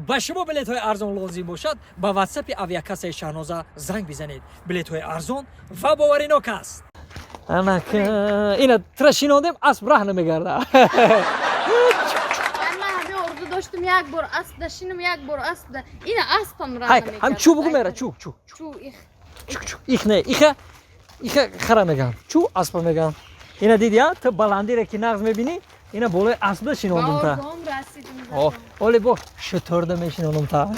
ба шумо билетҳои арзон лозим бошад ба ватсапи авиакассаи Шаҳноза занг бизанед. Билетҳои арзон ва боваринок аст. Анака ина трашинодем асб раҳ намегарда. Доштум як бор аспда шинум як бор аспда ина аспам раҳ намекард. Ҳам чӯ бугу мера чӯ. Чӯ Их не иха хара мегам. Чӯ аспа мегам. Ина дидя ту баландире ки нағз мебинӣ ина болои аспда шинондум та. Оле бо шутурда мешинонум та.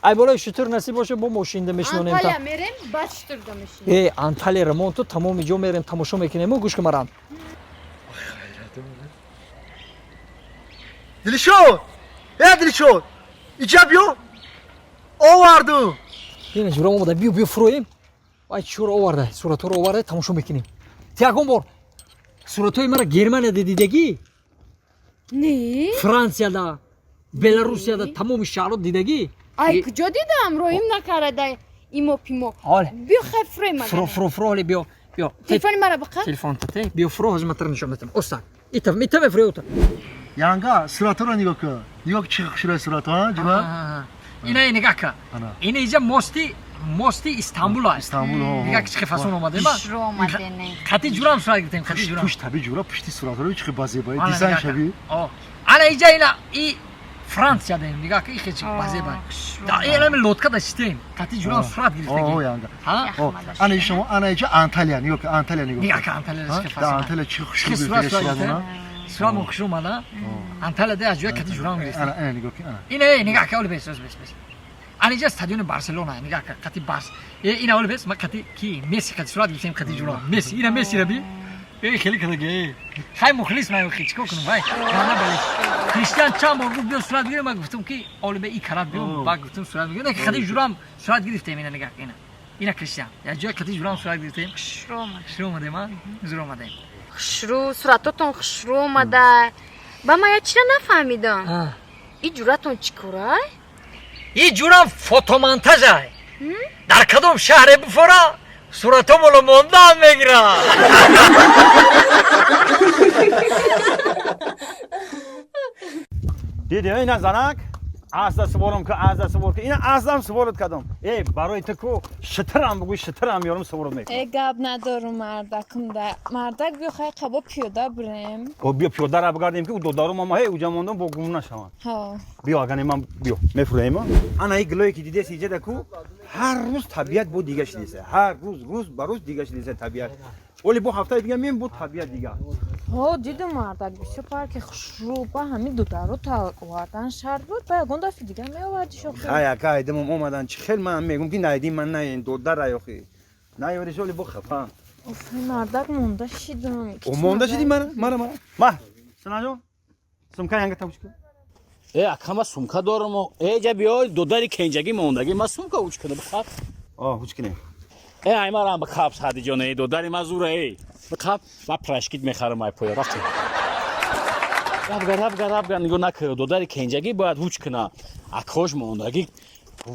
Ай болои шутур насиб боша бо мошинда мешинонем та. Анталия мерем ба шутурда мешинонем. Анталия рамон ту тамоми ҷо мерем тамошо мекунем гӯш кунарам. Dilişot! Dilişot! İçe biyo! O vardı! Ина ҷурам омада биё фуроем. Ай чӯро оварда суратҳоро оварда тамошо мекунем. Ягон бор суратҳои мара Германияда дидагӣ? Не? Франсияда, Беларусияда тамоми шаҳрҳо дидагӣ? Ай куҷо дидам роим накарда имо пимо. Биё хай фурой мага. Фуро ҳоле биё. Телефони мара биқа? Телефонта те. Биё фуро ҳозир ман тара нишон медиҳам. Оста. Ита мефуроята. Yanga suratı ra nigok kı. Nigok çıkık şuraya suratı ha civa. Ина нигоҳ ка. Ина иҷа мости Истанбул аст. İstanbul ho. Нигоҳ чӣ фасон омадем ба? Шуро омадене. Қати ҷурам сурат гирифтем, қати ҷурам. Puş tabi cura puşti suratı ra çıkık bazebay. Dizayn şabi. Ана иҷа ина и Франсиядем нигоҳ ка ихе чӣ базебай. Да ина ми лодка даштем. Қати ҷурам сурат гирифтем. O yanga. Ana işim ana iyice Antalya nigok Antalya nigok. Нигоҳ ка Анталия чӣ Da фасон. Antalya çıkık Чӣ şuraya сурат suratı. сурат мо хуш омада. Анталияда аз ҷоя қати ҷурам гирифтем. Ana nigok ana. Ина нигоҳ ка оли бес. Ана иҷа стадиони Барселона нигоҳ ка қати Барс. Ина оли бес ма қати ки Месси қати сурат гирифтем қати ҷурам. Месси ина Месси раби. Хеле кадаге. Хай мухлис ман хи чико кунам вай. Мана бали. Криштиан чам бор гуфт биё сурат гирем ма гуфтам ки оли бе и карат биё ба гуфтам сурат гирем. Ина қати ҷурам сурат гирифтем ина нигоҳ ина. Ина Криштиан. Я ҷоя қати ҷурам сурат гирифтем. Хушрӯ омадем а? Зур омадем. Хушрӯ суратотон хушрӯ омада. Ба ман я чира нафаҳмидам. И ҷуратон чӣ корай? И ҷурам фотомонтажай. Дар кадом шаҳре бифора суратоморо мондаам мегирам. دیدی اینا زنک азда суворам ки азда сувор ки ина аздам суворот кардам барои ту ку шитарам бугӯй шитарам ёрам суворот мекунам гап надорум мардакумда мардак биё хай қабо пиёда бирем биё пиёдара бигардем ки додару мама уҷа мондам бо гум нашаванд биё агане ман биё мефураем ана и гилое ки дидеси иҷада ку ҳар рӯз табиат бо дига шидеса ҳар рӯз ба рӯз дига шидеса табиат оли бо ҳафтаи дига меем бо табиат дига дидум мардак бисёр парки хушрӯ ба ҳамин дудару овардан шарт буд ба ягон дафъи дига меоварди шохи хаяка димам омадан чӣ хел ман мегум ки найдим ман наен додара ёхи наёриш оли бо хафам мардак монда шидам монда шиди мара ма санаҷон сумка янга табуч кун акама сумка дорам эҷа биёй додари кенҷагӣ мондаги ма сумка уч кунам бихаб уч кунем аймарам бихаб садиҷон додари ма зура бихаб ва прашкит мехарам ай поя рафтем рабгар нигоҳ накунед додари кенҷагӣ бояд уч куна акош мондагӣ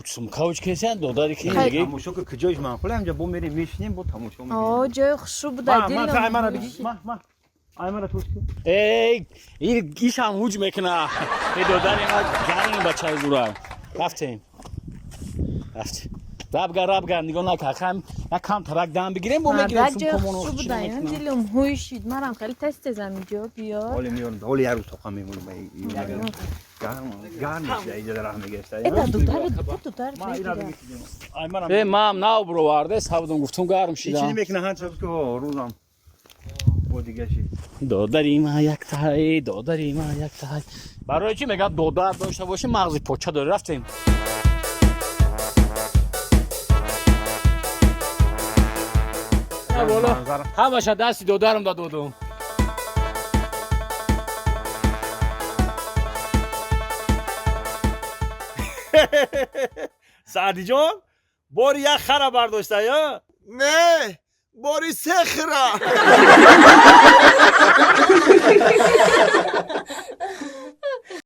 сумка уч кесан додари кенҷагӣ тамошо ки куҷоиш маъқул амҷа бо мерем мешинем бо тамошо мекунем ҷои хушрӯ буда аймара бигӣ аймара туш кун ишам уҷ мекуна додари ма ҷани бачаи зура рафтем рабгар нигоҳ накун якам тарак дам бигирем бо мегирем сумкамоно хушрӯ буда дилум ҳӯшид марам хеле тестезам иҷо биёд оли меёрам оли як рӯз тоқа мемонам гармишда иҷода раҳ мегашта мам нав буроварде сабдум гуфтум гарм шидам чӣ мекуна ҳар шаб ки рӯзам бо дига шид додари ма яктай барои чӣ мегӯяд додар дошта бошӣ мағзи поча дори рафтем ҳамаша дасти додарам додум саъдиҷон бори як хара бардошта ё Ne? Bori sekhra.